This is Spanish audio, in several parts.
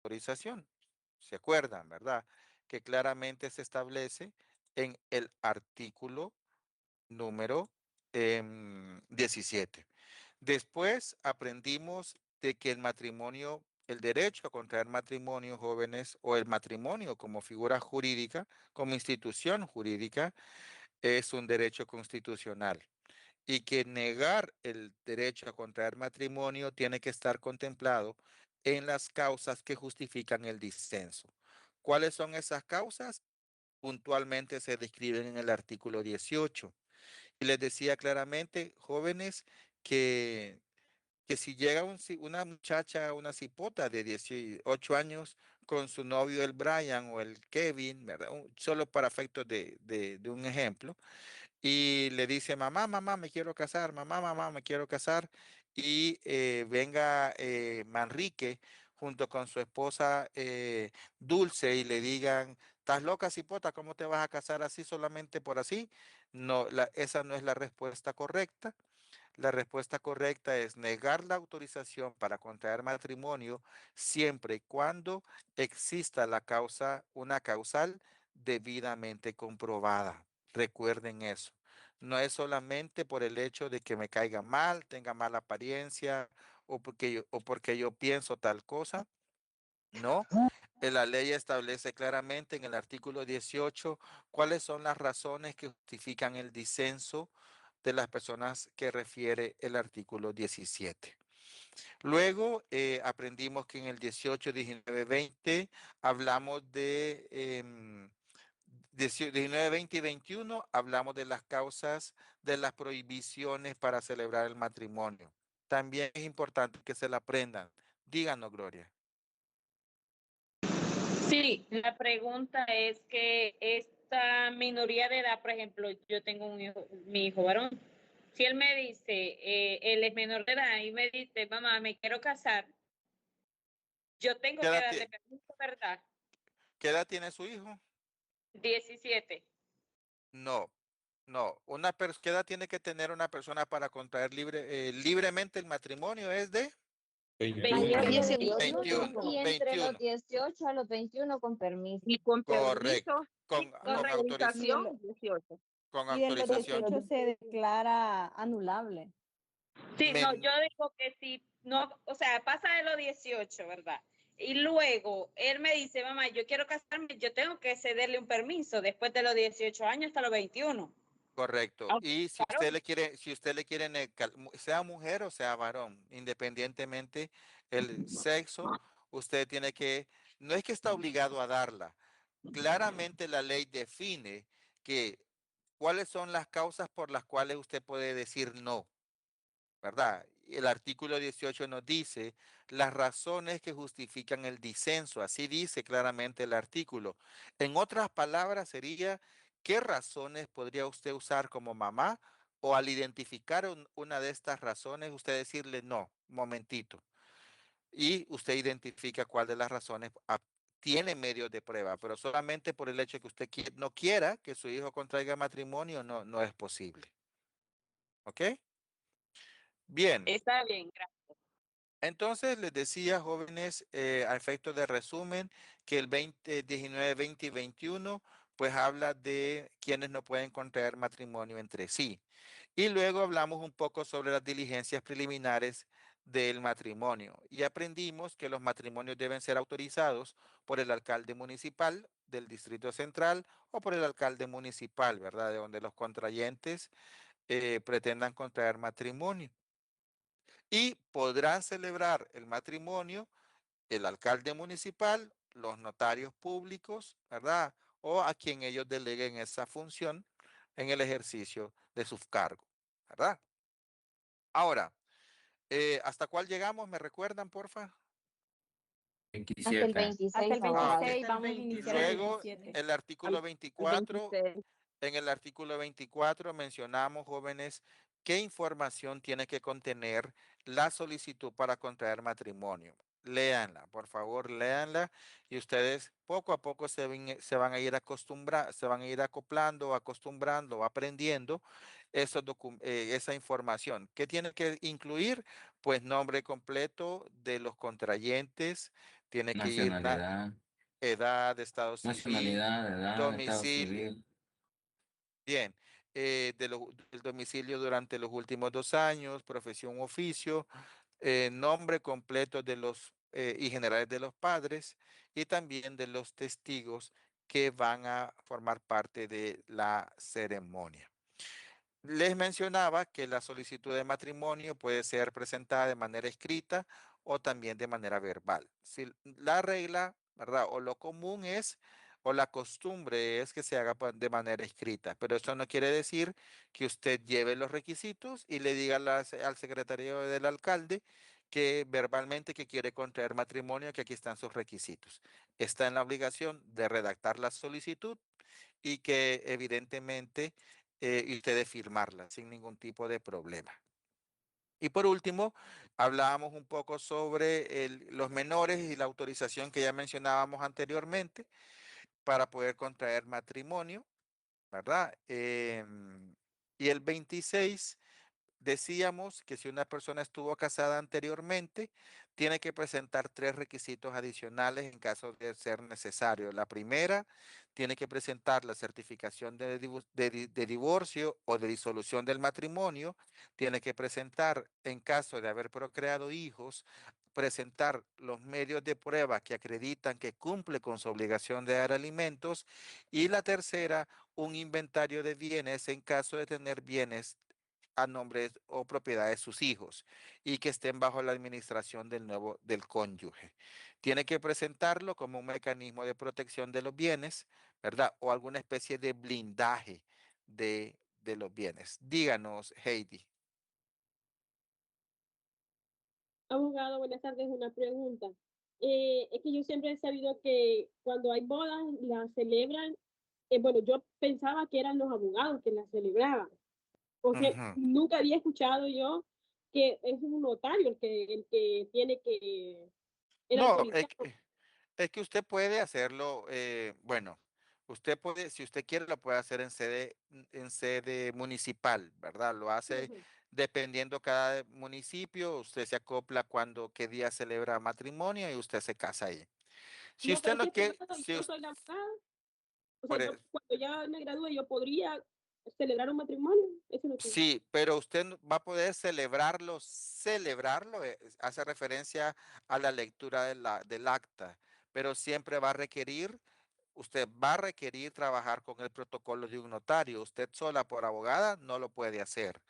autorización. ¿Se acuerdan, verdad? Que claramente se establece en el artículo número 17. Después aprendimos de que el matrimonio, el derecho a contraer matrimonio, jóvenes, o el matrimonio como figura jurídica, como institución jurídica, es un derecho constitucional y que negar el derecho a contraer matrimonio tiene que estar contemplado en las causas que justifican el disenso. ¿Cuáles son esas causas? Puntualmente se describen en el artículo 18. Y les decía claramente, jóvenes, que, que si llega una muchacha, una cipota de 18 años con su novio el Brian o el Kevin, ¿verdad? Solo para efectos de un ejemplo, y le dice, mamá, mamá, me quiero casar, mamá, mamá, me quiero casar, y venga Manrique junto con su esposa Dulce y le digan, ¿estás loca, cipota? ¿Cómo te vas a casar así solamente por así? No, esa no es la respuesta correcta. La respuesta correcta es negar la autorización para contraer matrimonio siempre y cuando exista la causa, una causal debidamente comprobada. Recuerden eso. No es solamente por el hecho de que me caiga mal, tenga mala apariencia o porque yo pienso tal cosa. No, la ley establece claramente en el artículo 18 cuáles son las razones que justifican el disenso de las personas que refiere el artículo 17. Luego aprendimos que en el 18, 19, 20 hablamos de 19, 20 y 21 hablamos de las causas de las prohibiciones para celebrar el matrimonio. También es importante que se la aprendan. Díganos, Gloria. Sí, la pregunta es que esta minoría de edad, por ejemplo, yo tengo un hijo, mi hijo varón, si él me dice, él es menor de edad y me dice, mamá, me quiero casar, yo tengo ¿Qué que edad, darle permiso, ¿verdad? qué edad tiene su hijo? 17. No, no. ¿Qué edad tiene que tener una persona para contraer libremente el matrimonio? Es de Mayor 21. de 21, 18 y entre los 21. 18 a los 21 con permiso. Y con Correcto. permiso, sí, con Correcto. autorización, 18. Con Y de los autorización. 18 se declara anulable. Sí, no, Men- yo digo que si no, o sea, pasa de los 18, ¿verdad? Y luego él me dice, mamá, yo quiero casarme, yo tengo que cederle un permiso después de los 18 años hasta los 21. Correcto. Aunque, Y si claro, usted le quiere, sea mujer o sea varón, independientemente el sexo, usted tiene que, no es que está obligado a darla. Claramente la ley define que cuáles son las causas por las cuales usted puede decir no, ¿verdad? El artículo 18 nos dice las razones que justifican el disenso, así dice claramente el artículo. En otras palabras, sería, ¿qué razones podría usted usar como mamá? O al identificar una de estas razones, usted decirle, no, momentito. Y usted identifica cuál de las razones tiene medios de prueba, pero solamente por el hecho de que usted no quiera que su hijo contraiga matrimonio, no, no es posible. ¿Ok? Bien. está bien, gracias. Entonces les decía, jóvenes, a efecto de resumen, que el 20, 19, 20 y 21, pues habla de quienes no pueden contraer matrimonio entre sí. Y luego hablamos un poco sobre las diligencias preliminares del matrimonio. Y aprendimos que los matrimonios deben ser autorizados por el alcalde municipal del Distrito Central o por el alcalde municipal, ¿verdad? De donde los contrayentes pretendan contraer matrimonio y podrán celebrar el matrimonio el alcalde municipal, los notarios públicos, ¿verdad? O a quien ellos deleguen esa función en el ejercicio de sus cargos, ¿verdad? Ahora, ¿hasta cuál llegamos? ¿Me recuerdan, porfa? Hasta el 27. Hasta 26 el ahora. 26 vamos a iniciar el Luego, 27. el artículo Al 24, 26. en el artículo 24 mencionamos, jóvenes, qué información tiene que contener la solicitud para contraer matrimonio. Léanla, por favor, léanla y ustedes poco a poco se van a ir se van a ir acostumbrando, aprendiendo esa información. ¿Qué tiene que incluir? Pues nombre completo de los contrayentes, tiene que ir Nacionalidad, edad, estado civil, nacionalidad, edad, estado domicilio. civil. Bien, del domicilio durante los últimos 2 años, profesión, oficio, nombre completo de los y generales de los padres y también de los testigos que van a formar parte de la ceremonia. Les mencionaba que la solicitud de matrimonio puede ser presentada de manera escrita o también de manera verbal. Si la regla, ¿verdad? O lo común es, o la costumbre es que se haga de manera escrita, pero eso no quiere decir que usted lleve los requisitos y le diga al secretario del alcalde que verbalmente que quiere contraer matrimonio, que aquí están sus requisitos. Está en la obligación de redactar la solicitud y que evidentemente y ustedes firmarla sin ningún tipo de problema. Y por último, hablábamos un poco sobre los menores y la autorización que ya mencionábamos anteriormente para poder contraer matrimonio, ¿verdad? Y el 26 decíamos que si una persona estuvo casada anteriormente, tiene que presentar 3 requisitos adicionales en caso de ser necesario. La primera, tiene que presentar la certificación de divorcio o de disolución del matrimonio. Tiene que presentar, en caso de haber procreado hijos, presentar los medios de prueba que acreditan que cumple con su obligación de dar alimentos. Y la tercera, un inventario de bienes en caso de tener bienes a nombre o propiedad de sus hijos y que estén bajo la administración del cónyuge. Tiene que presentarlo como un mecanismo de protección de los bienes, ¿verdad? O alguna especie de blindaje de los bienes. Díganos, Heidi. Abogado, buenas tardes. Una pregunta. Es que yo siempre he sabido que cuando hay bodas las celebran, bueno, yo pensaba que eran los abogados que las celebraban, porque Ujú. nunca había escuchado yo que es un notario el que tiene que, el No, autorizado. es que usted puede hacerlo, bueno, usted puede, si usted quiere, lo puede hacer en sede municipal, ¿verdad? Lo hace Ujú. dependiendo cada municipio, usted se acopla cuando, qué día celebra matrimonio y usted se casa ahí. Si No, usted pero es no que quiere, yo soy la abogada. O sea, por yo e- cuando ya me gradúe, yo podría celebrar un matrimonio. Eso no sé. sí, pero usted va a poder celebrarlo, hace referencia a la lectura del acta, pero siempre va a requerir. Usted va a requerir trabajar con el protocolo de un notario. Usted sola por abogada no lo puede hacer,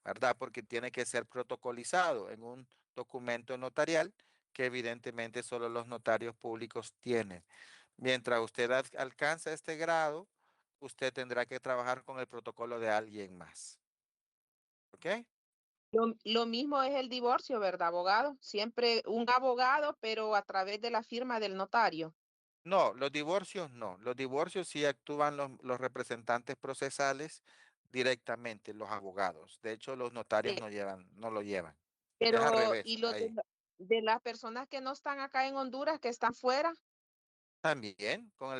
¿verdad? Porque tiene que ser protocolizado en un documento notarial que evidentemente solo los notarios públicos tienen. Mientras usted alcanza este grado, usted tendrá que trabajar con el protocolo de alguien más. ¿Ok? Lo mismo es el divorcio, ¿verdad, abogado? Siempre un abogado, pero a través de la firma del notario. No, los divorcios no. Los divorcios sí actúan los representantes procesales directamente, los abogados. De hecho, los notarios Eh, no lo llevan. Es al pero, revés, ¿y los ahí. de las personas que no están acá en Honduras, que están fuera? También con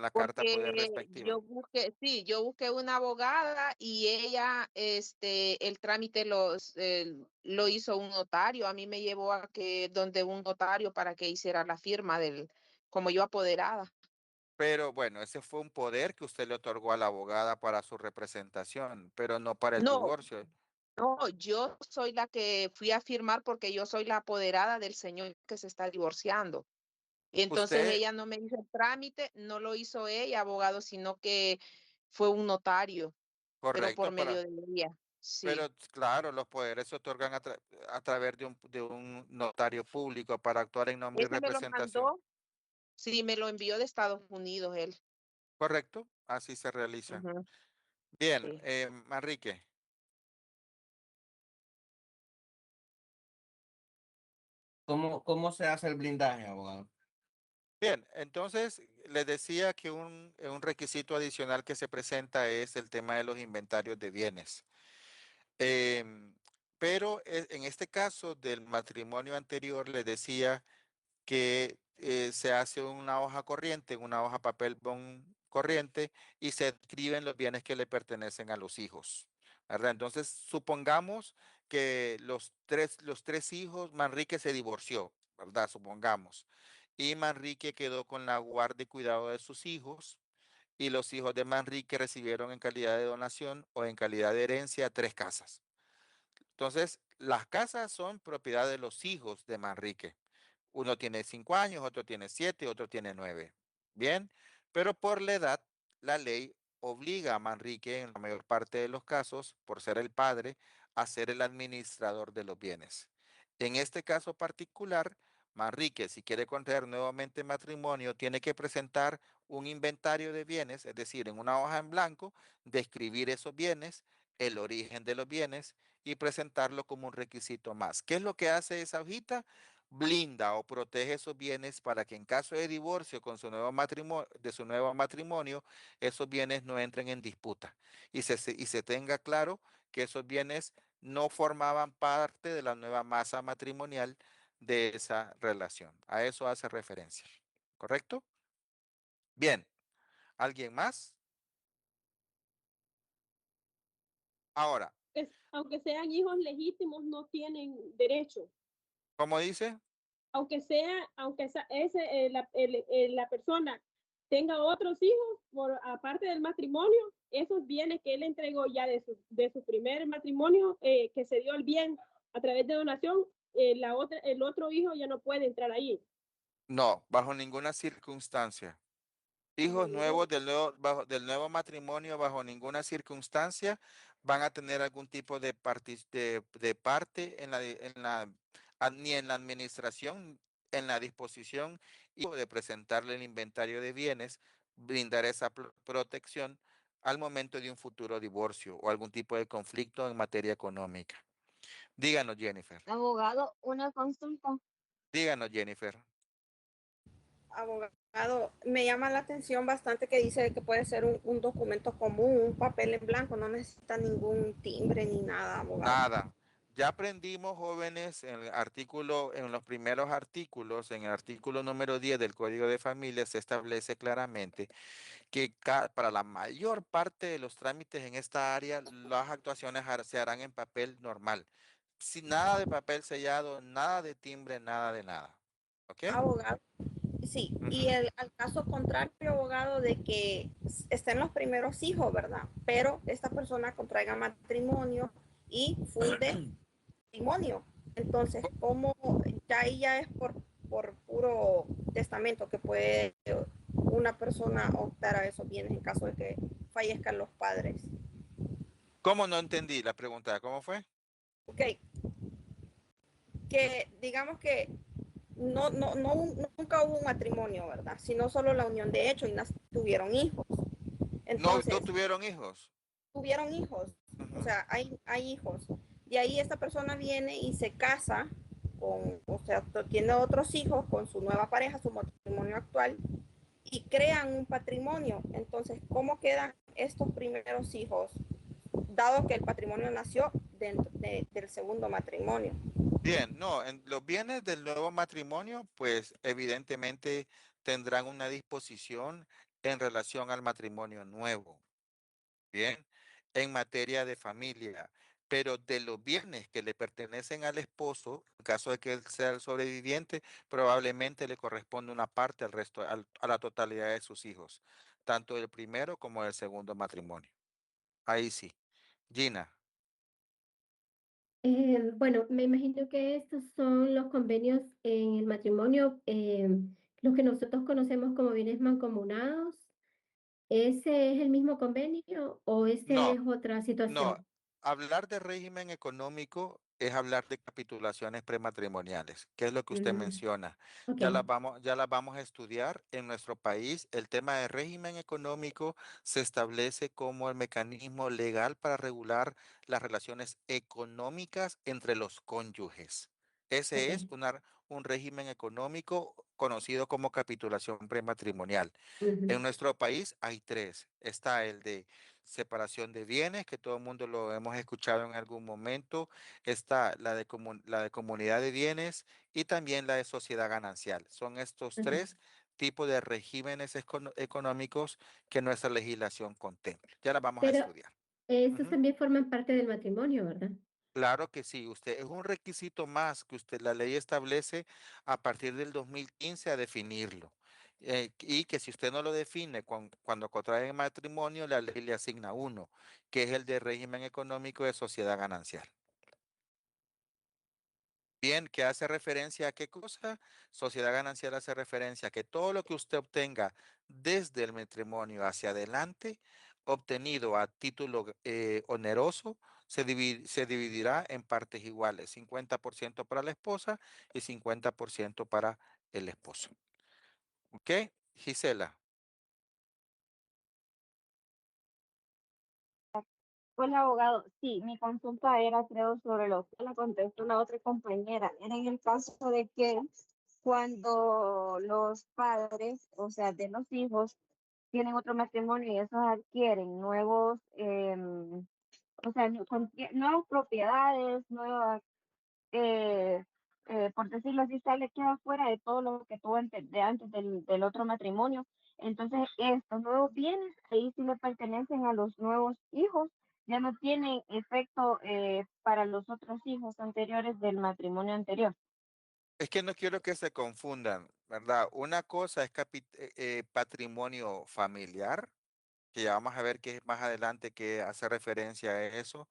la carta poder Porque respectiva. yo busqué, sí, yo busqué una abogada y ella, el trámite lo hizo un notario. A mí me llevó a que donde un notario para que hiciera la firma como yo apoderada. Pero bueno, ese fue un poder que usted le otorgó a la abogada para su representación, pero no para el No, divorcio. no, yo soy la que fui a firmar porque yo soy la apoderada del señor que se está divorciando. Y entonces Usted, ella no me hizo el trámite, no lo hizo ella, abogado, sino que fue un notario, pero por correcto, medio de ella. Sí. pero claro, los poderes se otorgan a través de un notario público para actuar en nombre y Ese me lo representación. mandó, sí, me lo envió de Estados Unidos él. Correcto, así se realiza. Ujú, Bien, sí. Manrique. ¿Cómo se hace el blindaje, abogado? Bien, entonces les decía que un requisito adicional que se presenta es el tema de los inventarios de bienes. Em, pero en este caso del matrimonio anterior, les decía que se hace una hoja corriente, una hoja papel bond corriente y se escriben los bienes que le pertenecen a los hijos, ¿verdad? Entonces, supongamos que los tres hijos, Manrique se divorció, ¿verdad? Supongamos. y Manrique quedó con la guarda y cuidado de sus hijos, y los hijos de Manrique recibieron en calidad de donación o en calidad de herencia 3 casas. Entonces, las casas son propiedad de los hijos de Manrique. Uno tiene 5 años, otro tiene 7, otro tiene 9. Bien, pero por la edad, la ley obliga a Manrique, en la mayor parte de los casos, por ser el padre, a ser el administrador de los bienes. En este caso particular, Manrique, si quiere contraer nuevamente matrimonio, tiene que presentar un inventario de bienes, es decir, en una hoja en blanco, describir esos bienes, el origen de los bienes y presentarlo como un requisito más. ¿Qué es lo que hace esa hojita? Blinda o protege esos bienes para que en caso de divorcio con su nuevo matrimonio, de su nuevo matrimonio, esos bienes no entren en disputa y se tenga claro que esos bienes no formaban parte de la nueva masa matrimonial de esa relación. A eso hace referencia. ¿Correcto? Bien. ¿Alguien más? Ahora, Aunque sean hijos legítimos, no tienen derecho. ¿cómo dice? Aunque la persona tenga otros hijos por aparte del matrimonio, esos bienes que él entregó ya de su primer matrimonio, que se dio el bien a través de donación, el otro hijo ya no puede entrar ahí. No, bajo ninguna circunstancia. Hijos nuevos del nuevo matrimonio, bajo ninguna circunstancia, van a tener algún tipo de parte ni en la administración, en la disposición y de presentarle el inventario de bienes, brindar esa protección al momento de un futuro divorcio o algún tipo de conflicto en materia económica. Díganos, Jennifer. Abogado, una consulta. Díganos, Jennifer. Abogado, me llama la atención bastante que dice que puede ser un documento común, un papel en blanco, no necesita ningún timbre ni nada, abogado. Nada. Ya aprendimos, jóvenes, en los primeros artículos, en el artículo número 10 del Código de Familia, se establece claramente que para la mayor parte de los trámites en esta área, las actuaciones se harán en papel normal. Sin nada de papel sellado, nada de timbre, nada de nada. ¿Ok? Abogado, sí, y Ujú. al caso contrario, abogado, de que estén los primeros hijos, ¿verdad? Pero esta persona contraiga matrimonio y funde matrimonio. Entonces, ¿cómo? Ya ahí ya es por puro testamento que puede una persona optar a esos bienes en caso de que fallezcan los padres. ¿Cómo no entendí la pregunta? ¿Cómo fue? Ok, que digamos que nunca hubo un matrimonio, ¿verdad? Sino solo la unión de hecho y tuvieron hijos. No, no Entonces, tuvieron hijos. tuvieron hijos, o Ujú. sea, hay hijos. De ahí esta persona viene y se casa o sea, tiene otros hijos con su nueva pareja, su matrimonio actual, y crean un patrimonio. Entonces, ¿cómo quedan estos primeros hijos, dado que el patrimonio nació dentro del segundo matrimonio? Bien, no, en los bienes del nuevo matrimonio, pues evidentemente tendrán una disposición en relación al matrimonio nuevo, bien, en materia de familia, pero de los bienes que le pertenecen al esposo, en caso de que él sea el sobreviviente, probablemente le corresponde una parte al resto, a la totalidad de sus hijos, tanto del primero como del segundo matrimonio. Ahí sí. Gina. Bueno, me imagino que estos son los convenios en el matrimonio, los que nosotros conocemos como bienes mancomunados. ¿Ese es el mismo convenio o ese No. es otra No, situación? hablar de régimen económico es hablar de capitulaciones prematrimoniales, que es lo que usted Mm, menciona. ok. Ya las vamos a estudiar en nuestro país. El tema de régimen económico se establece como el mecanismo legal para regular las relaciones económicas entre los cónyuges. Ese es Ok. un régimen económico conocido como capitulación prematrimonial. En Ujú, nuestro país hay 3. Está el de separación de bienes, que todo el mundo lo hemos escuchado en algún momento. Está la de comunidad de bienes y también la de sociedad ganancial. Son estos ujú. 3 tipos de regímenes económicos que nuestra legislación contempla. Ya la vamos a Pero estudiar. estos Ujú. también forman parte del matrimonio, ¿verdad? Claro que sí, usted es un requisito más que usted, la ley establece a partir del 2015 a definirlo. Y que si usted no lo define cuando contrae matrimonio, la ley le asigna uno, que es el de régimen económico de sociedad ganancial. Bien, que hace referencia a qué cosa? Sociedad ganancial hace referencia a que todo lo que usted obtenga desde el matrimonio hacia adelante, obtenido a título oneroso, se dividirá en partes iguales, 50% para la esposa y 50% para el esposo. ¿Ok? Gisela. Hola, abogado. Sí, mi consulta era, creo, sobre lo que la contestó la otra compañera. Era en el caso de que cuando los padres, o sea, de los hijos, tienen otro matrimonio y esos adquieren nuevos, o sea, nuevas propiedades, nuevas eh, por decirlo así, sale queda fuera de todo lo que tuvo de antes del otro matrimonio. Entonces, estos nuevos bienes, ahí sí le pertenecen a los nuevos hijos, ya no tienen efecto para los otros hijos anteriores del matrimonio anterior. Es que no quiero que se confundan, ¿verdad? Una cosa es patrimonio familiar, que ya vamos a ver que más adelante que hace referencia a eso.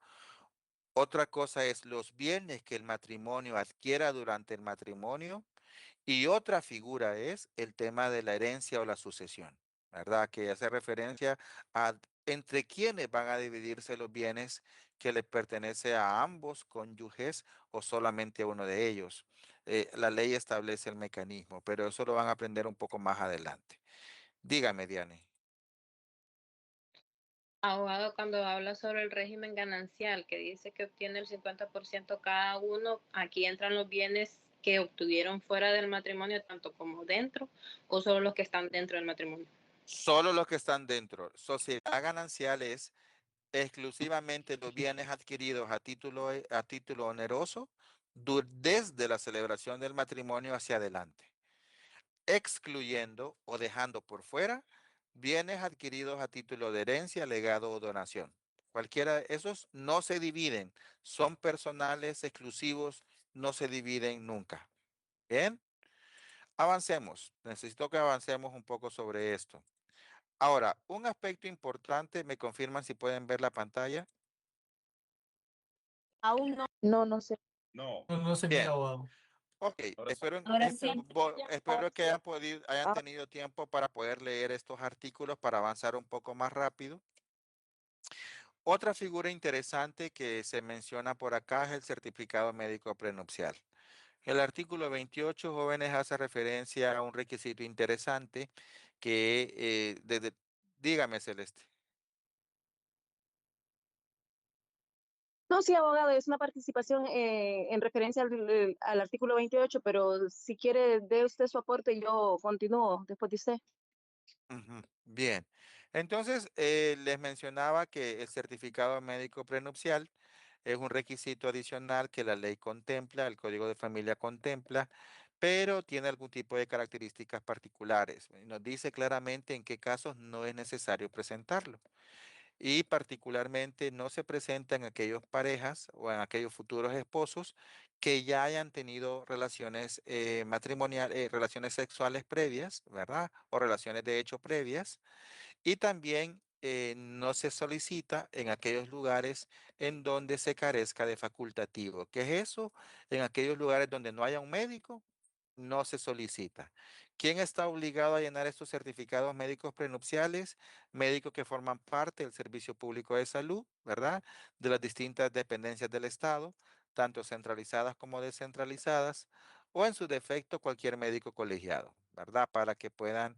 Otra cosa es los bienes que el matrimonio adquiera durante el matrimonio. Y otra figura es el tema de la herencia o la sucesión, ¿verdad? Que hace referencia a entre quiénes van a dividirse los bienes que les pertenece a ambos cónyuges o solamente a uno de ellos. La ley establece el mecanismo, pero eso lo van a aprender un poco más adelante. Dígame, Diane. Abogado, cuando habla sobre el régimen ganancial, que dice que obtiene el 50% cada uno, aquí entran los bienes que obtuvieron fuera del matrimonio, tanto como dentro, o solo los que están dentro del matrimonio. Solo los que están dentro. Sociedad ganancial es exclusivamente los bienes adquiridos a título oneroso desde la celebración del matrimonio hacia adelante, excluyendo o dejando por fuera bienes adquiridos a título de herencia, legado o donación. Cualquiera de esos no se dividen, son personales, exclusivos, no se dividen nunca. Bien, avancemos. Necesito que avancemos un poco sobre esto. Ahora, un aspecto importante, ¿me confirman si pueden ver la pantalla? Aún no. No, no sé. No, no se mira, Bien, abogado. ok. Ahora sí. Espero que hayan tenido tiempo para poder leer estos artículos para avanzar un poco más rápido. Otra figura interesante que se menciona por acá es el certificado médico prenupcial. El artículo 28, jóvenes, hace referencia a un requisito interesante que, dígame, Celeste. No, sí, abogado, es una participación en referencia al artículo 28, pero si quiere, dé usted su aporte y yo continúo después de usted. Ujú. Bien, entonces les mencionaba que el certificado médico prenupcial es un requisito adicional que la ley contempla, el Código de Familia contempla, pero tiene algún tipo de características particulares. Nos dice claramente en qué casos no es necesario presentarlo y particularmente no se presenta en aquellas parejas o en aquellos futuros esposos que ya hayan tenido relaciones matrimoniales, relaciones sexuales previas, ¿verdad? O relaciones de hecho previas. Y también no se solicita en aquellos lugares en donde se carezca de facultativo. ¿Qué es eso? En aquellos lugares donde no haya un médico, no se solicita. ¿Quién está obligado a llenar estos certificados médicos prenupciales? Médicos que forman parte del Servicio Público de Salud, ¿verdad? De las distintas dependencias del Estado, tanto centralizadas como descentralizadas, o en su defecto cualquier médico colegiado, ¿verdad? Para que puedan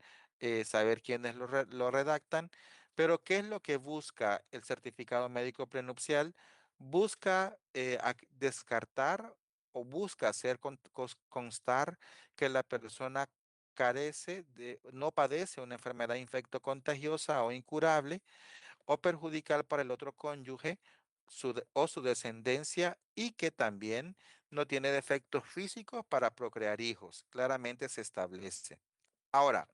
saber quiénes lo redactan. Pero ¿qué es lo que busca el certificado médico prenupcial? Busca descartar o busca hacer constar que la persona no padece una enfermedad infectocontagiosa o incurable o perjudicial para el otro cónyuge o su descendencia y que también no tiene defectos físicos para procrear hijos. Claramente se establece. Ahora,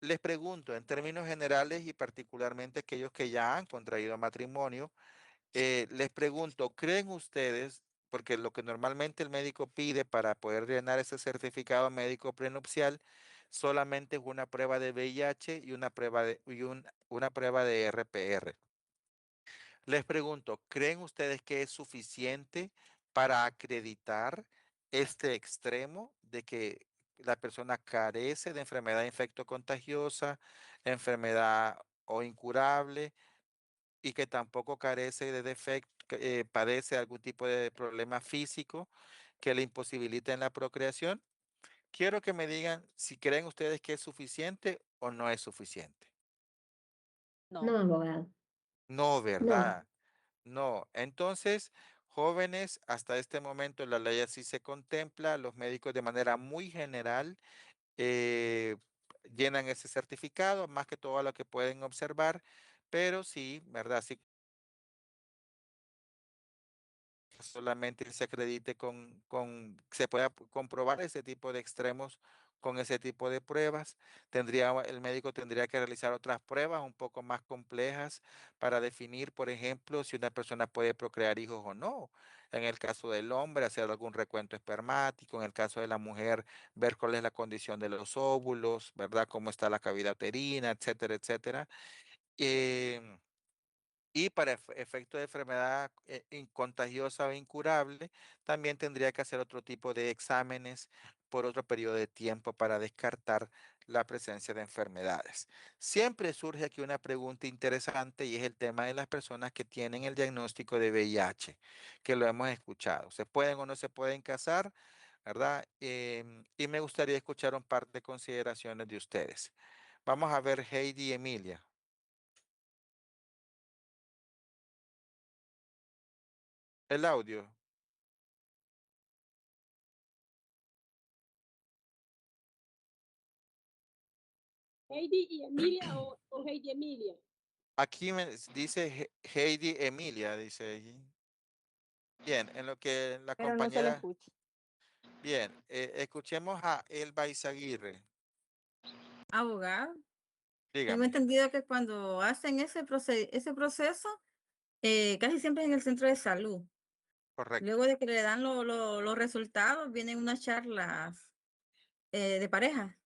les pregunto en términos generales y particularmente aquellos que ya han contraído matrimonio, Les pregunto, ¿creen ustedes, porque lo que normalmente el médico pide para poder llenar ese certificado médico prenupcial, solamente es una prueba de VIH y una prueba de RPR? Les pregunto, ¿creen ustedes que es suficiente para acreditar este extremo de que la persona carece de enfermedad infectocontagiosa, enfermedad o incurable, y que tampoco carece de defecto, padece algún tipo de problema físico que le imposibilite en la procreación? Quiero que me digan si creen ustedes que es suficiente o no es suficiente. No, abogado. No, No. ¿verdad? No. Entonces, jóvenes, hasta este momento la ley así se contempla, los médicos de manera muy general eh, llenan ese certificado, más que todo lo que pueden observar, pero sí, ¿verdad? Sí, solamente se acredite se pueda comprobar ese tipo de extremos con ese tipo de pruebas. El médico tendría que realizar otras pruebas un poco más complejas para definir, por ejemplo, si una persona puede procrear hijos o no. En el caso del hombre, hacer algún recuento espermático. En el caso de la mujer, ver cuál es la condición de los óvulos, ¿verdad? Cómo está la cavidad uterina, etcétera, etcétera. Em, y para efecto de enfermedad contagiosa o incurable, también tendría que hacer otro tipo de exámenes por otro periodo de tiempo para descartar la presencia de enfermedades. Siempre surge aquí una pregunta interesante y es el tema de las personas que tienen el diagnóstico de VIH, que lo hemos escuchado. ¿Se pueden o no se pueden casar? ¿Verdad? Y me gustaría escuchar un par de consideraciones de ustedes. Vamos a ver Heidi y Emilia. El audio. Heidi y Emilia o Heidi Emilia. Aquí me dice Heidi Emilia, dice allí. Bien, en lo que la Pero no se le compañera. escucha. Bien, escuchemos a Elba Izaguirre. Abogado, tengo Dígame. entendido que cuando hacen ese proceso, casi siempre en el centro de salud. Correcto. Luego de que le dan los resultados, vienen unas charlas de pareja.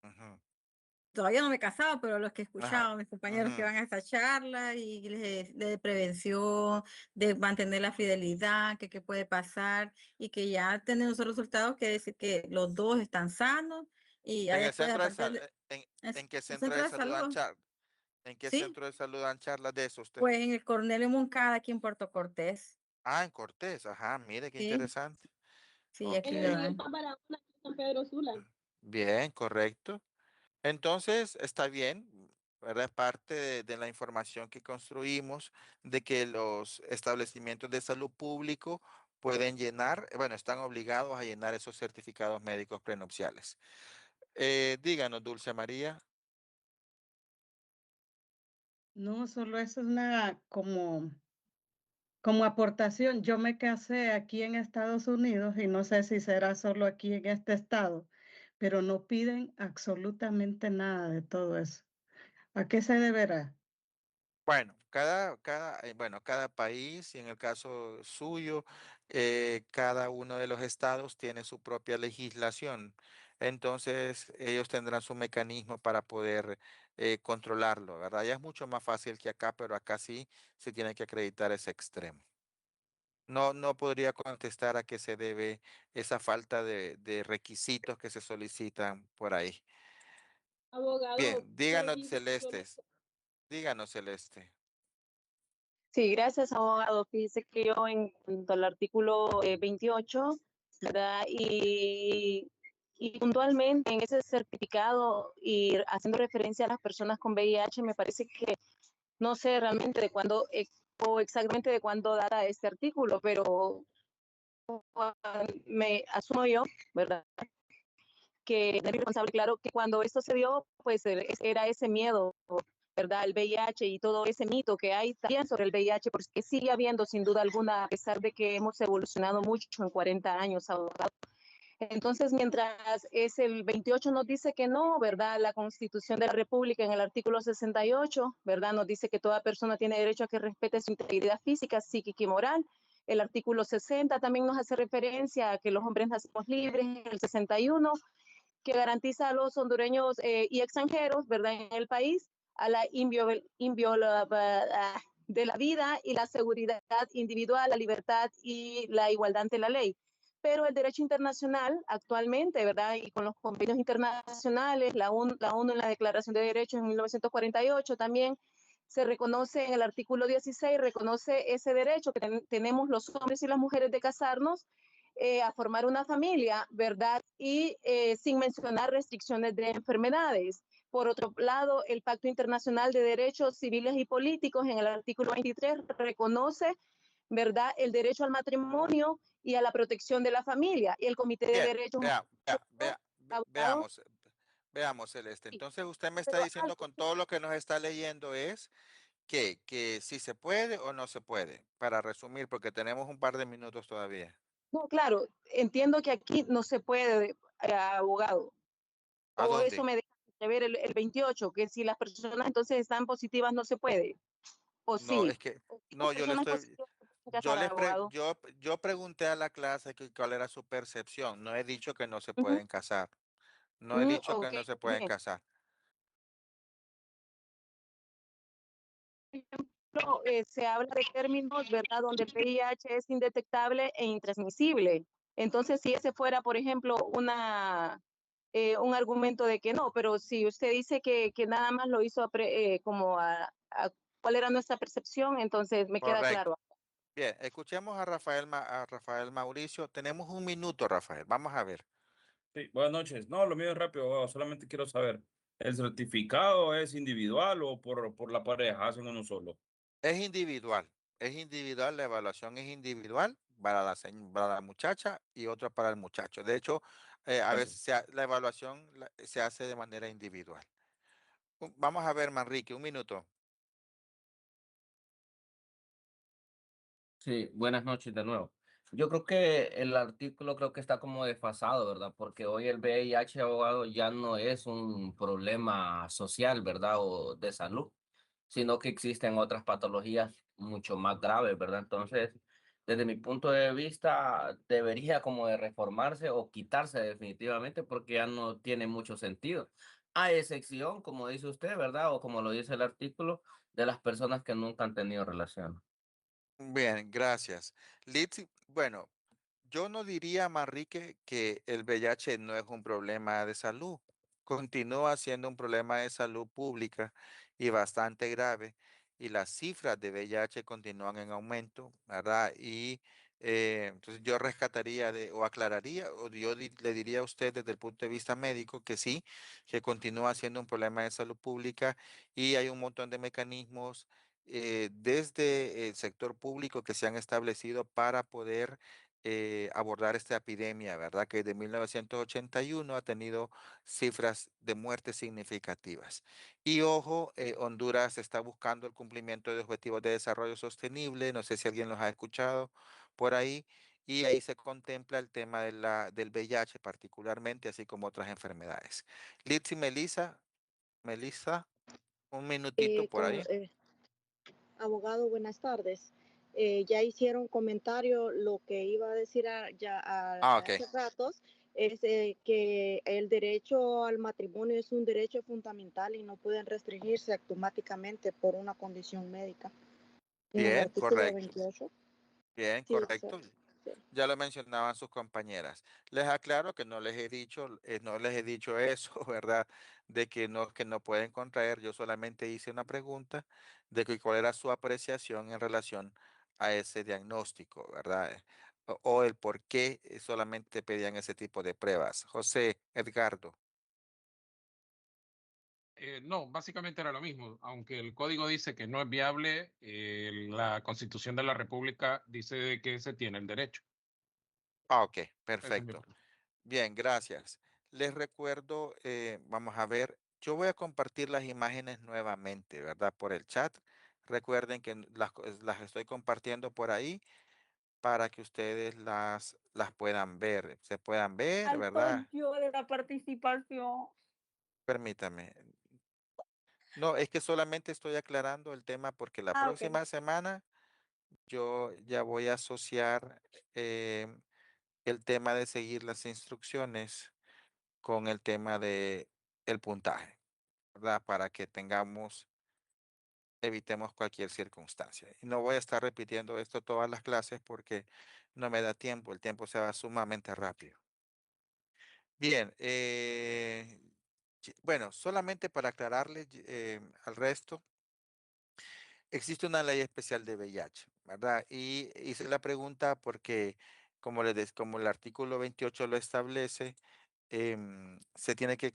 Ujú, Todavía no me he casado, pero los que he ajá, escuchado, mis compañeros que ujú. van a esta charla y de prevención, de mantener la fidelidad, que qué puede pasar y que ya tienen esos resultados, quiere decir que los dos están sanos y ya En el después a centro de partir salud, de ¿en qué el centro centro de de salud dan salud, charlas? ¿En qué sí, centro de salud dan charlas de eso usted? pues en el Cornelio Moncada aquí en Puerto Cortés, Ah, en Cortés, ajá, mire qué sí, interesante. sí, Ok, aquí En lo el dan. Juan Barahona, San Pedro Sula. bien, correcto. Entonces, está bien, ¿verdad? Es parte de la información que construimos de que los establecimientos de salud público pueden llenar, bueno, están obligados a llenar esos certificados médicos prenupciales. Díganos, Dulce María. No, solo eso es una como aportación. Yo me casé aquí en Estados Unidos y no sé si será solo aquí en este estado, pero no piden absolutamente nada de todo eso. ¿A qué se deberá? Bueno, bueno, cada país, y en el caso suyo, cada uno de los estados tiene su propia legislación. Entonces, ellos tendrán su mecanismo para poder controlarlo, ¿verdad? Ya es mucho más fácil que acá, pero acá sí se tiene que acreditar ese extremo. No, no podría contestar a qué se debe esa falta de requisitos que se solicitan por ahí. Abogado, Bien, usted dice que yo no. Díganos, Celeste. Sí, gracias, abogado. Fíjese que yo en cuanto al artículo 28, ¿verdad? Y puntualmente en ese certificado y haciendo referencia a las personas con VIH, me parece que no sé realmente de cuándo o exactamente de cuándo data este artículo, pero me asumo yo, ¿verdad? Que es responsable, claro, que cuando esto se dio, pues era ese miedo, ¿verdad? El VIH y todo ese mito que hay también sobre el VIH, porque sigue habiendo sin duda alguna, a pesar de que hemos evolucionado mucho en 40 años, abogado. Entonces, mientras es el 28 nos dice que no, ¿verdad? La Constitución de la República en el artículo 68, ¿verdad? Nos dice que toda persona tiene derecho a que respete su integridad física, psíquica y moral. El artículo 60 también nos hace referencia a que los hombres nacemos libres. El 61 que garantiza a los hondureños y extranjeros, ¿verdad? En el país a la inviolabilidad de la vida y la seguridad individual, la libertad y la igualdad ante la ley. Pero el derecho internacional actualmente, ¿verdad? Y con los convenios internacionales, la ONU en la Declaración de Derechos en 1948 también se reconoce en el artículo 16, reconoce ese derecho que tenemos los hombres y las mujeres de casarnos, a formar una familia, ¿verdad? Y sin mencionar restricciones de enfermedades. Por otro lado, el Pacto Internacional de Derechos Civiles y Políticos en el artículo 23 reconoce, ¿verdad?, el derecho al matrimonio y a la protección de la familia. Y el Comité de Bien, Derechos veamos, veamos, Celeste. Entonces usted me está diciendo con todo lo que nos está leyendo es que si se puede o no se puede, para resumir, porque tenemos un par de minutos todavía. No, claro, entiendo que aquí no se puede, abogado. ¿A O dónde? eso me deja de ver el 28, que si las personas entonces están positivas no se puede. O No, sí. es que, Las no, yo le personas estoy, positivas se pueden casar, abogado. yo pregunté a la clase que cuál era su percepción. No he dicho que no se Ujú. pueden casar. No he dicho que Ok, no se pueden bien. casar. Por ejemplo, se habla de términos, ¿verdad?, donde el VIH es indetectable e intransmisible. Entonces, si ese fuera, por ejemplo, un argumento de que no, pero si usted dice que nada más lo hizo como cuál era nuestra percepción, entonces me queda Correcto. claro. Bien, escuchemos a a Rafael Mauricio. Tenemos un minuto, Rafael. Vamos a ver. Sí, buenas noches. No, lo mío es rápido, abogado. Solamente quiero saber, ¿el certificado es individual o por la pareja? Hacen uno solo. Es individual, la evaluación es individual para para la muchacha y otra para el muchacho. De hecho, a Gracias. veces la evaluación se hace de manera individual. Vamos a ver, Manrique, un minuto. Sí, buenas noches de nuevo. Yo creo que el artículo creo que está como desfasado, ¿verdad? Porque hoy el VIH, abogado, ya no es un problema social, ¿verdad? O de salud, sino que existen otras patologías mucho más graves, ¿verdad? Entonces, desde mi punto de vista, debería como de reformarse o quitarse definitivamente porque ya no tiene mucho sentido. A excepción, como dice usted, ¿verdad? O como lo dice el artículo, de las personas que nunca han tenido relación. Bien, gracias. Litsi, bueno, yo no diría, Manrique, que el VIH no es un problema de salud. Continúa siendo un problema de salud pública y bastante grave. Y las cifras de VIH continúan en aumento, ¿verdad? Y entonces yo rescataría o aclararía, o le diría a usted desde el punto de vista médico que sí, que continúa siendo un problema de salud pública y hay un montón de mecanismos desde el sector público que se han establecido para poder abordar esta epidemia, ¿verdad? Que desde 1981 ha tenido cifras de muertes significativas. Y ojo, Honduras está buscando el cumplimiento de objetivos de desarrollo sostenible, no sé si alguien los ha escuchado por ahí, y ahí se contempla el tema de del VIH particularmente, así como otras enfermedades. Litsi, Melissa, un minutito por Con, ahí. abogado, buenas tardes. Ya hicieron comentario, lo que iba a decir Ah, ok. hace ratos es que el derecho al matrimonio es un derecho fundamental y no pueden restringirse automáticamente por una condición médica. En el Bien, artículo correcto. 28. Bien, Sí, correcto. sí. Ya lo mencionaban sus compañeras. Les aclaro que no les he dicho eso, ¿verdad? De que no pueden contraer. Yo solamente hice una pregunta de que cuál era su apreciación en relación a ese diagnóstico, ¿verdad? O el por qué solamente pedían ese tipo de pruebas. José, Edgardo. No, básicamente era lo mismo. Aunque el código dice que no es viable, la Constitución de la República dice de que se tiene el derecho. Ah, ok, Ese es mi perfecto. punto. Bien, gracias. Les recuerdo, vamos a ver, yo voy a compartir las imágenes nuevamente, ¿verdad? Por el chat. Recuerden que las estoy compartiendo por ahí para que ustedes las puedan ver, se puedan ver, Falto ¿verdad? yo de la participación. Permítame. No, es que solamente estoy aclarando el tema porque la Ah, ok. próxima semana yo ya voy a asociar el tema de seguir las instrucciones con el tema de el puntaje, ¿verdad? Para que evitemos cualquier circunstancia. Y no voy a estar repitiendo esto todas las clases porque no me da tiempo, el tiempo se va sumamente rápido. Bien, bueno, solamente para aclararles al resto, existe una ley especial de VIH, ¿verdad? Y hice la pregunta porque, como el artículo 28 lo establece, se tiene que,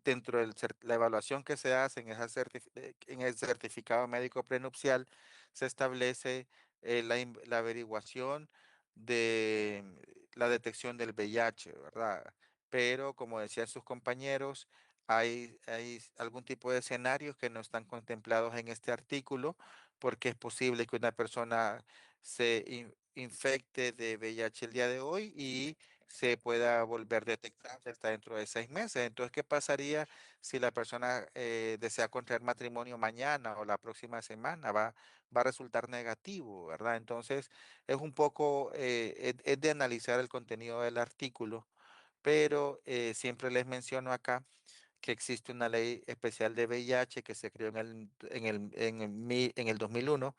dentro de la evaluación que se hace en el certificado médico prenupcial, se establece la averiguación de la detección del VIH, ¿verdad? Pero como decían sus compañeros, hay algún tipo de escenarios que no están contemplados en este artículo, porque es posible que una persona se infecte de VIH el día de hoy y se pueda volver detectable hasta dentro de 6 meses. Entonces, ¿qué pasaría si la persona desea contraer matrimonio mañana o la próxima semana? Va a resultar negativo, ¿verdad? Entonces, es un poco, es de analizar el contenido del artículo, pero siempre les menciono acá que existe una ley especial de VIH que se creó en el 2001,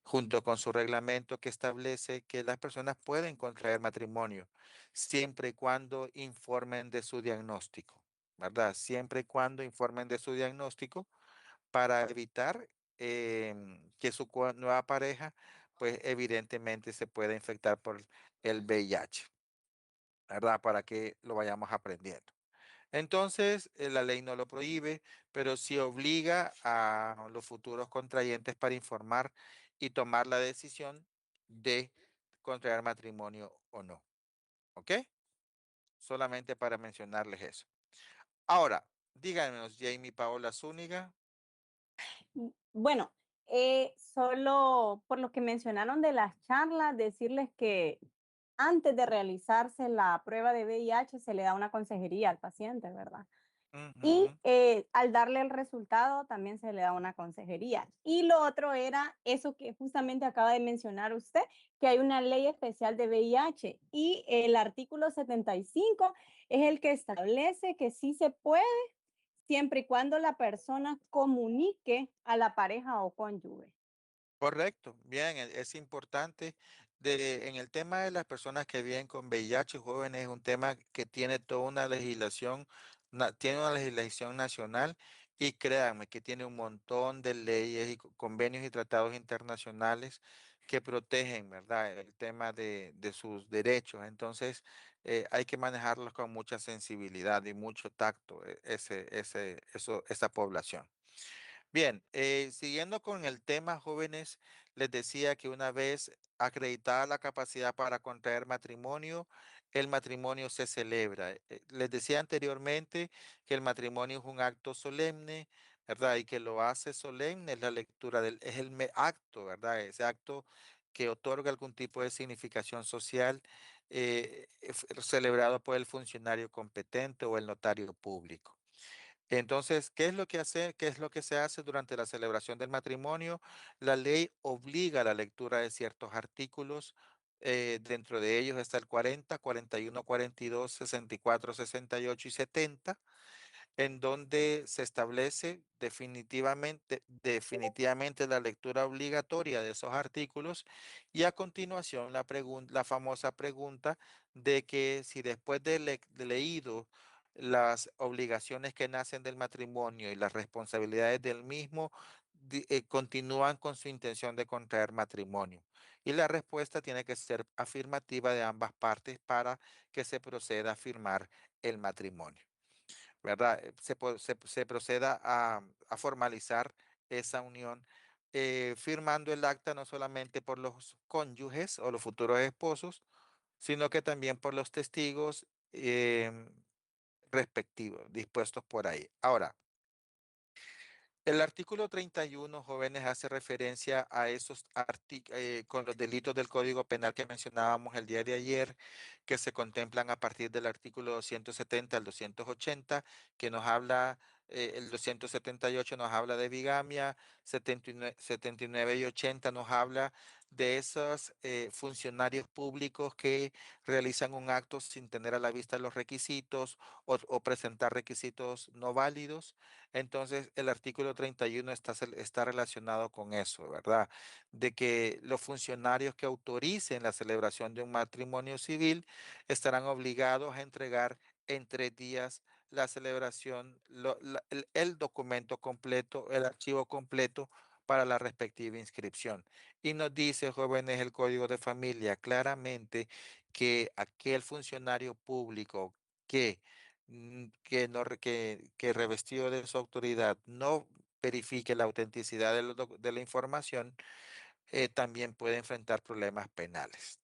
junto con su reglamento que establece que las personas pueden contraer matrimonio siempre y cuando informen de su diagnóstico, ¿verdad? Siempre y cuando informen de su diagnóstico para evitar que su nueva pareja, pues evidentemente se pueda infectar por el VIH, ¿verdad? Para que lo vayamos aprendiendo. Entonces, la ley no lo prohíbe, pero sí obliga a los futuros contrayentes para informar y tomar la decisión de contraer matrimonio o no. ¿Ok? Solamente para mencionarles eso. Ahora, díganos, Jamie Paola Zúñiga. Bueno, solo por lo que mencionaron de las charlas, decirles que antes de realizarse la prueba de VIH se le da una consejería al paciente, ¿verdad? Y al darle el resultado también se le da una consejería. Y lo otro era eso que justamente acaba de mencionar usted, que hay una ley especial de VIH y el artículo 75 es el que establece que sí se puede siempre y cuando la persona comunique a la pareja o cónyuge. Correcto, bien, es importante. En el tema de las personas que viven con VIH jóvenes, es un tema que tiene toda una legislación, tiene una legislación nacional y créanme que tiene un montón de leyes y convenios y tratados internacionales que protegen, ¿verdad? El tema de sus derechos. Entonces, hay que manejarlos con mucha sensibilidad y mucho tacto, esa población. Bien, siguiendo con el tema, jóvenes, les decía que una vez acreditada la capacidad para contraer matrimonio, el matrimonio se celebra. Les decía anteriormente que el matrimonio es un acto solemne, ¿verdad? Y que lo hace solemne es la lectura es el acto, ¿verdad? Ese acto que otorga algún tipo de significación social, celebrado por el funcionario competente o el notario público. Entonces, ¿qué es lo que hace, qué es lo que se hace durante la celebración del matrimonio? La ley obliga a la lectura de ciertos artículos. Dentro de ellos está el 40, 41, 42, 64, 68 y 70, en donde se establece definitivamente la lectura obligatoria de esos artículos y a continuación la famosa pregunta de que si después de leído las obligaciones que nacen del matrimonio y las responsabilidades del mismo, continúan con su intención de contraer matrimonio. Y la respuesta tiene que ser afirmativa de ambas partes para que se proceda a firmar el matrimonio, ¿verdad? Se proceda a formalizar esa unión, firmando el acta no solamente por los cónyuges o los futuros esposos, sino que también por los testigos respectivos, dispuestos por ahí. Ahora, El artículo 31, jóvenes, hace referencia a esos con los delitos del Código Penal que mencionábamos el día de ayer, que se contemplan a partir del artículo 270 al 280, que nos habla, el 278 nos habla de bigamia, 79 y 80 nos habla de esos funcionarios públicos que realizan un acto sin tener a la vista los requisitos o presentar requisitos no válidos. Entonces, el artículo 31 está relacionado con eso, ¿verdad? De que los funcionarios que autoricen la celebración de un matrimonio civil estarán obligados a entregar en 3 días la celebración, el documento completo, el archivo completo para la respectiva inscripción. Y nos dice, jóvenes, el Código de Familia claramente que aquel funcionario público que que, no, que revestido de su autoridad no verifique la autenticidad de la información, también puede enfrentar problemas penales.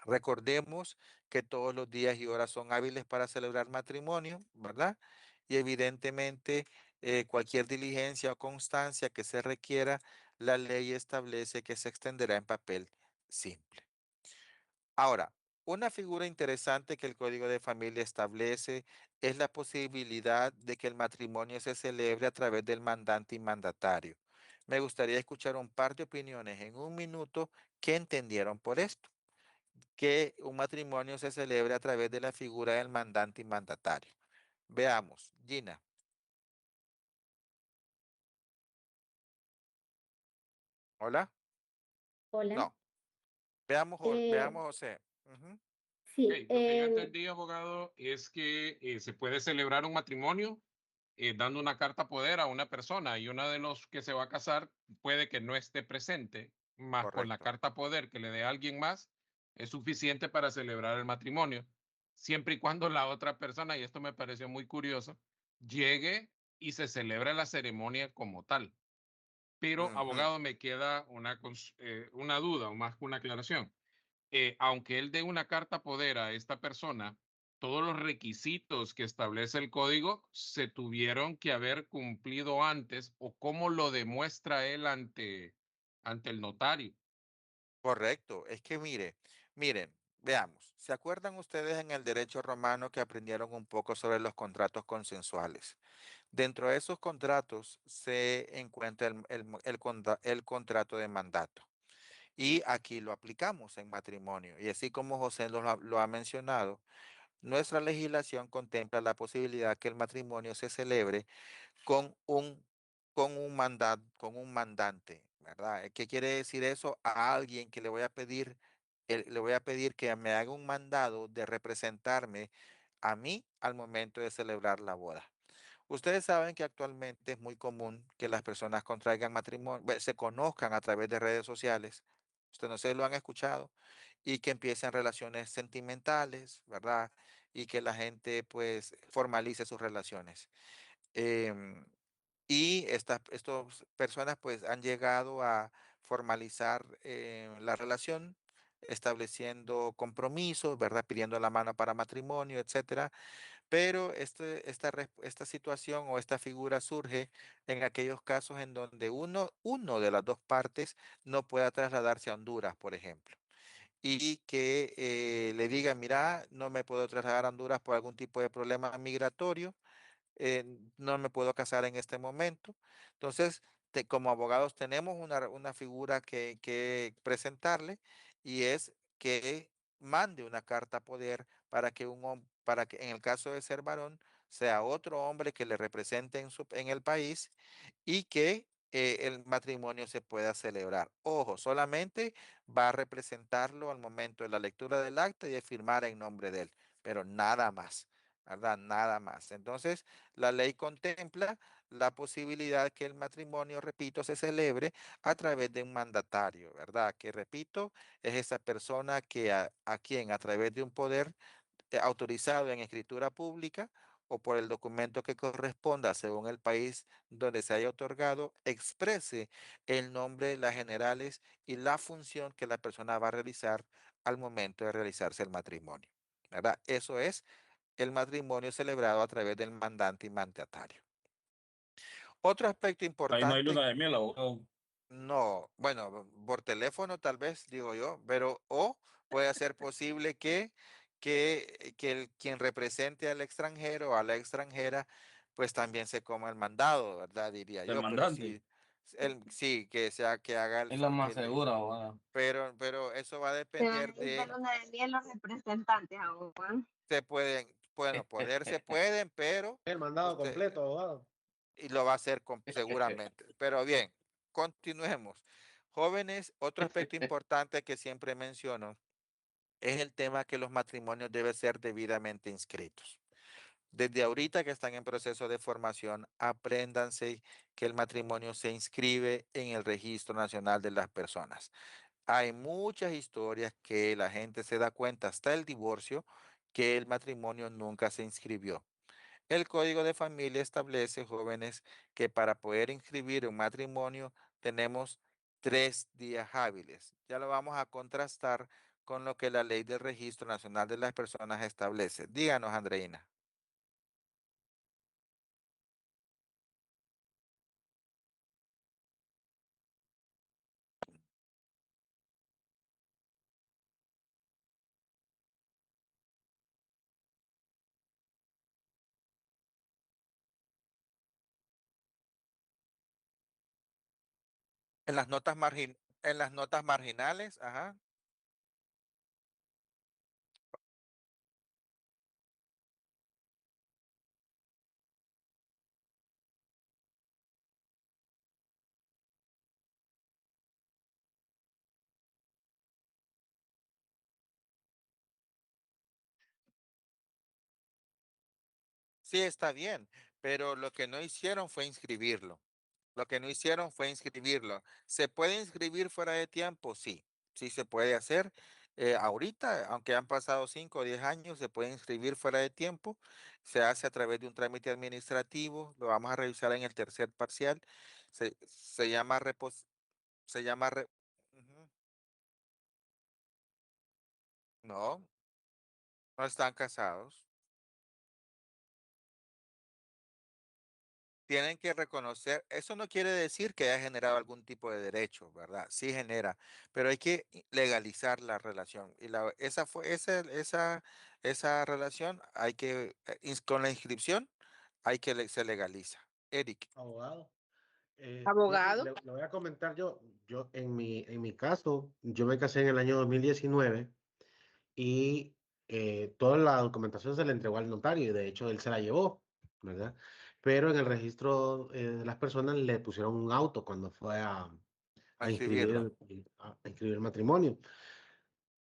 Recordemos que todos los días y horas son hábiles para celebrar matrimonio, ¿verdad? Y evidentemente cualquier diligencia o constancia que se requiera, la ley establece que se extenderá en papel simple. Ahora, una figura interesante que el Código de Familia establece es la posibilidad de que el matrimonio se celebre a través del mandante y mandatario. Me gustaría escuchar un par de opiniones en un minuto que entendieron por esto, que un matrimonio se celebre a través de la figura del mandante y mandatario. Veamos, Gina. Hola. Hola. No. Veamos, Eh, José. Ujú. sí, Ok, lo que yo entendí, abogado, es que se puede celebrar un matrimonio dando una carta poder a una persona y uno de los que se va a casar puede que no esté presente, más con la Correcto. carta poder que le dé a alguien más es suficiente para celebrar el matrimonio, siempre y cuando la otra persona, y esto me pareció muy curioso, llegue y se celebra la ceremonia como tal. Pero, Ujú. abogado, me queda una duda o más que una aclaración. Aunque él dé una carta poder a esta persona, todos los requisitos que establece el código se tuvieron que haber cumplido antes o cómo lo demuestra él ante el notario. Correcto, es que miren, veamos, ¿se acuerdan ustedes en el derecho romano que aprendieron un poco sobre los contratos consensuales? Dentro de esos contratos se encuentra el contrato de mandato y aquí lo aplicamos en matrimonio y así como José lo ha mencionado, nuestra legislación contempla la posibilidad que el matrimonio se celebre con con un mandante, ¿verdad? ¿Qué quiere decir eso? A alguien que le voy a pedir que me haga un mandado de representarme a mí al momento de celebrar la boda. Ustedes saben que actualmente es muy común que las personas contraigan matrimonio, se conozcan a través de redes sociales. Ustedes no sé, lo han escuchado y que empiecen relaciones sentimentales, ¿verdad? Y que la gente pues formalice sus relaciones. Em, y estas personas pues han llegado a formalizar la relación, estableciendo compromisos, ¿verdad? Pidiendo la mano para matrimonio, etcétera. Pero esta situación o esta figura surge en aquellos casos en donde uno de las dos partes no pueda trasladarse a Honduras, por ejemplo. Y que le diga, mira, no me puedo trasladar a Honduras por algún tipo de problema migratorio, no me puedo casar en este momento. Entonces, como abogados tenemos una figura que presentarle y es que mande una carta poder para que para que en el caso de ser varón sea otro hombre que le represente en el país y que el matrimonio se pueda celebrar. Ojo, solamente va a representarlo al momento de la lectura del acta y de firmar en nombre de él, pero nada más, ¿verdad? Nada más. Entonces, la ley contempla la posibilidad que el matrimonio, repito, se celebre a través de un mandatario, ¿verdad? Que, repito, es esa persona que a quien a través de un poder autorizado en escritura pública o por el documento que corresponda según el país donde se haya otorgado, exprese el nombre, las generales y la función que la persona va a realizar al momento de realizarse el matrimonio, ¿verdad? Eso es el matrimonio celebrado a través del mandante y mandatario. Otro aspecto Ahí no hay importante, luna de miel, abogado. no, bueno, por teléfono tal vez, digo yo, pero o puede ser posible que quien represente al extranjero o a la extranjera, pues también se coma el mandado, ¿verdad? Diría El yo, pero mandante. sí, sí, que sea que haga Es lo más que seguro, abogado. pero eso va a Se van a depender ir de de, luna de miel los representantes, abogado. se pueden, bueno, poder se pueden, pero El mandado usted, completo, abogado. y lo va a hacer seguramente. Pero bien, continuemos. Jóvenes, otro aspecto importante que siempre menciono es el tema que los matrimonios deben ser debidamente inscritos. Desde ahorita que están en proceso de formación, apréndanse que el matrimonio se inscribe en el Registro Nacional de las Personas. Hay muchas historias que la gente se da cuenta hasta el divorcio que el matrimonio nunca se inscribió. El Código de Familia establece, jóvenes, que para poder inscribir un matrimonio tenemos 3 días hábiles. Ya lo vamos a contrastar con lo que la Ley del Registro Nacional de las Personas establece. Díganos, Andreina. En las notas marginales, ajá. Sí, está bien, pero lo que no hicieron fue inscribirlo. Lo que no hicieron fue inscribirlo. ¿Se puede inscribir fuera de tiempo? Sí, sí se puede hacer. Ahorita, aunque han pasado 5 o 10 años, se puede inscribir fuera de tiempo. Se hace a través de un trámite administrativo. Lo vamos a revisar en el tercer parcial. Se llama se llama ujú. No, no están casados. Tienen que reconocer, eso no quiere decir que haya generado algún tipo de derecho, ¿verdad? Sí genera, pero hay que legalizar la relación. Y esa relación hay que, con la inscripción, se legaliza. Eric. Abogado. Abogado. Le voy a comentar yo en mi caso, yo me casé en el año 2019 y toda la documentación se le entregó al notario y de hecho él se la llevó, ¿verdad? Pero en el registro de las personas le pusieron un auto cuando fue A a inscribir inscribirlo. a inscribir el matrimonio.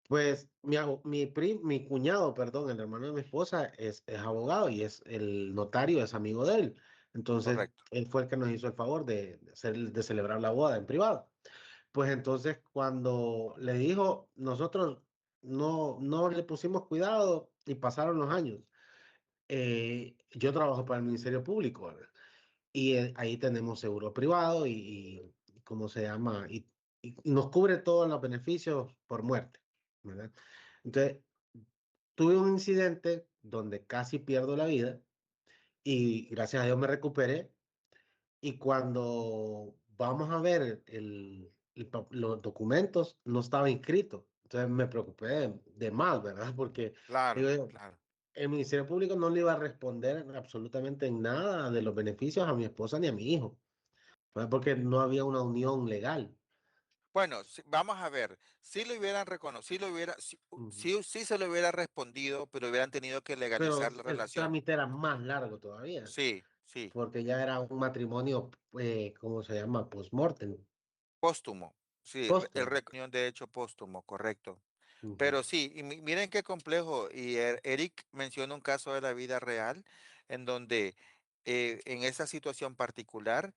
Pues mi cuñado, perdón, el hermano de mi esposa es abogado y es el notario, es amigo de él. Entonces, Correcto. él fue el que nos hizo el favor de celebrar la boda en privado. Pues entonces, cuando le dijo, nosotros no le pusimos cuidado y pasaron los años. Yo trabajo para el Ministerio Público, ¿verdad? Y ahí tenemos seguro privado ¿cómo se llama? Y nos cubre todos los beneficios por muerte, ¿verdad? Entonces, tuve un incidente donde casi pierdo la vida y gracias a Dios me recuperé. Y cuando vamos a ver los documentos, no estaba inscrito. Entonces me preocupé de más, ¿verdad? Porque Claro, digo yo, claro. el Ministerio Público no le iba a responder absolutamente en nada de los beneficios a mi esposa ni a mi hijo, ¿verdad? Porque no había una unión legal. Bueno, vamos a ver, si lo hubieran reconocido, Ujú. sí se lo hubiera respondido, pero hubieran tenido que Pero legalizar la el relación. trámite era más largo todavía, Sí, sí. porque ya era un matrimonio, ¿cómo se llama? Post-mortem. Póstumo, sí, el Póstumo. reunión de hecho póstumo, correcto. Ujú. Pero sí, y miren qué complejo. Y Eric menciona un caso de la vida real en donde en esa situación particular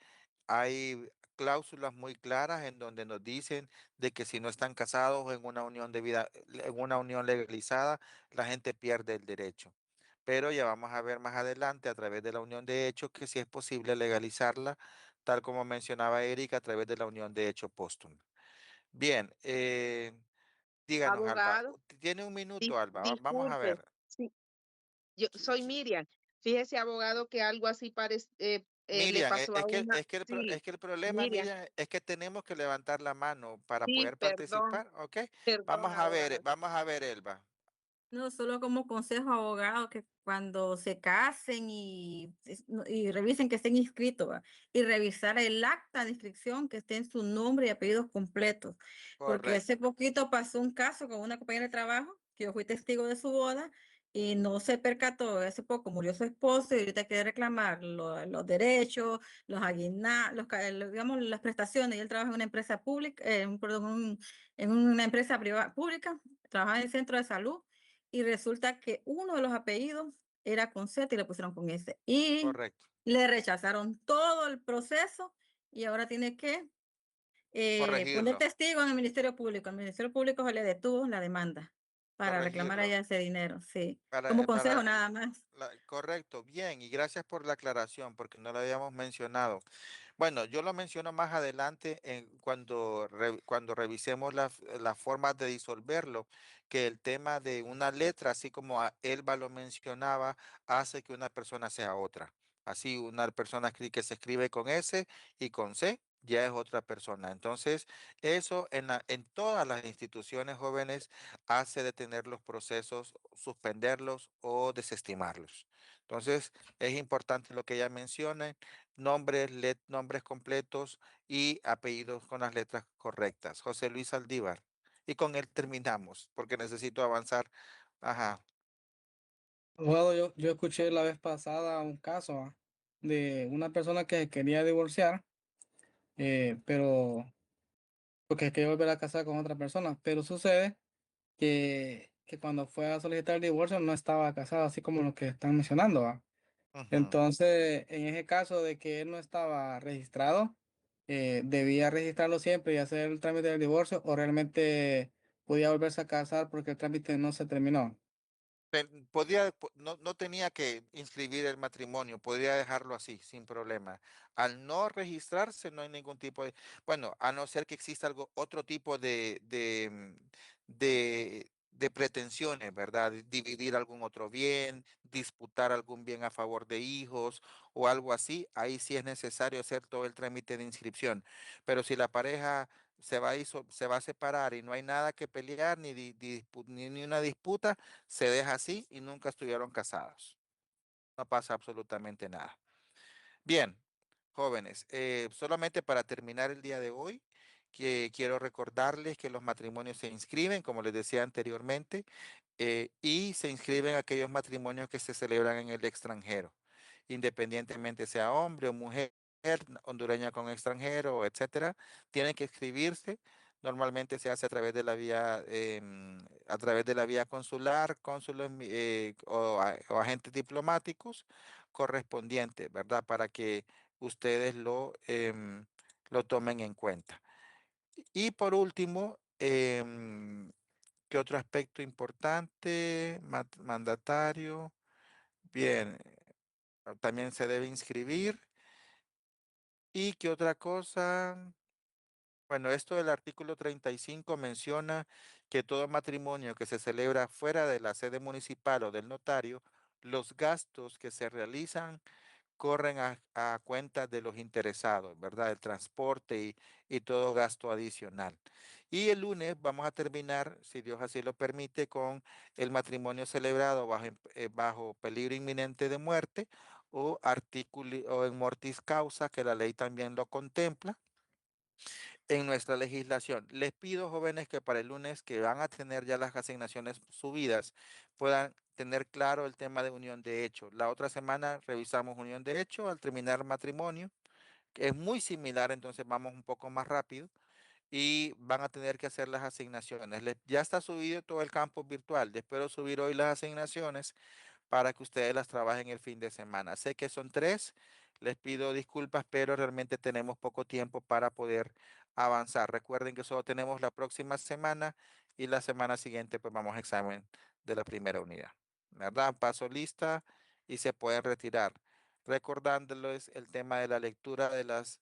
hay cláusulas muy claras en donde nos dicen de que si no están casados en una unión de vida, en una unión legalizada, la gente pierde el derecho. Pero ya vamos a ver más adelante a través de la unión de hechos que si es posible legalizarla, tal como mencionaba Eric, a través de la unión de hecho póstuma. Bien, díganos, Alba. Abogado. Tiene un minuto, Alba. Vamos a Disculpe. ver. Sí, yo soy Miriam. Fíjese, abogado, que algo así le Miriam, pasó a una, sí, es que el problema, Miriam, Miriam, es que tenemos que levantar la mano para sí, poder participar, ¿ok? perdón, abogado. Vamos a ver, Elba. No, solo como consejo abogado que cuando se casen y revisen que estén inscritos, ¿va? Y revisar el acta de inscripción que esté en su nombre y apellidos completos. Porque hace Correcto. poquito pasó un caso con una compañera de trabajo, que yo fui testigo de su boda y no se percató, hace poco murió su esposo y ahorita quiere reclamar los derechos, los aguinaldos, digamos, las prestaciones. Y él trabaja en una empresa pública, en una empresa privada pública, trabaja en el centro de salud y resulta que uno de los apellidos era con Z y le pusieron con S. Y Correcto. le rechazaron todo el proceso y ahora tiene que poner Corregirlo. testigo en el Ministerio Público. El Ministerio Público se le detuvo la demanda para reclamar Corregirlo. allá ese dinero. Sí, Para, como consejo para, nada más. correcto, bien, y gracias por la aclaración, porque no lo habíamos mencionado. Bueno, yo lo menciono más adelante cuando revisemos las formas de disolverlo, que el tema de una letra, así como Elba lo mencionaba, hace que una persona sea otra. Así, una persona que se escribe con S y con C ya es otra persona. Entonces, eso en todas las instituciones jóvenes hace detener los procesos, suspenderlos o desestimarlos. Entonces, es importante lo que ella menciona, nombres completos y apellidos con las letras correctas. José Luis Aldívar. Y con él terminamos, porque necesito avanzar. Ajá. Bueno, yo escuché la vez pasada un caso de una persona que quería divorciar, pero porque quería volver a casar con otra persona, pero sucede que cuando fue a solicitar el divorcio no estaba casado, así como lo que están mencionando, ¿va? Ujú. Entonces, en ese caso de que él no estaba registrado, debía registrarlo siempre y hacer el trámite del divorcio, o realmente podía volverse a casar porque el trámite no se terminó. No tenía que inscribir el matrimonio, podría dejarlo así, sin problema. Al no registrarse, no hay ningún tipo de, bueno, a no ser que exista otro tipo de pretensiones, ¿verdad? Dividir algún otro bien, disputar algún bien a favor de hijos o algo así, ahí sí es necesario hacer todo el trámite de inscripción. Pero si la pareja se va a separar y no hay nada que pelear, ni una disputa, se deja así y nunca estuvieron casados. No pasa absolutamente nada. Bien, jóvenes, solamente para terminar el día de hoy, que quiero recordarles que los matrimonios se inscriben, como les decía anteriormente, y se inscriben aquellos matrimonios que se celebran en el extranjero, independientemente sea hombre o mujer, hondureña con extranjero, etcétera, tienen que inscribirse. Normalmente se hace a través de a través de la vía consular, cónsulos o agentes diplomáticos correspondientes, ¿verdad? Para que ustedes lo tomen en cuenta. Y por último, ¿qué otro aspecto importante? Mandatario. Bien, también se debe inscribir. ¿Y qué otra cosa? Bueno, esto del artículo 35 menciona que todo matrimonio que se celebra fuera de la sede municipal o del notario, los gastos que se realizan corren a cuenta de los interesados, ¿verdad? El transporte y todo gasto adicional. Y el lunes vamos a terminar, si Dios así lo permite, con el matrimonio celebrado bajo peligro inminente de muerte o en mortis causa, que la ley también lo contempla en nuestra legislación. Les pido, jóvenes, que para el lunes que van a tener ya las asignaciones subidas, puedan tener claro el tema de unión de hecho. La otra semana revisamos unión de hecho al terminar matrimonio, que es muy similar, entonces vamos un poco más rápido y van a tener que hacer las asignaciones. Ya está subido todo el campo virtual. Espero subir hoy las asignaciones para que ustedes las trabajen el fin de semana. Sé que son 3, les pido disculpas, pero realmente tenemos poco tiempo para poder avanzar. Recuerden que solo tenemos la próxima semana y la semana siguiente pues vamos a examen de la primera unidad. ¿Verdad? Paso lista y se pueden retirar. Recordándoles el tema de la lectura de las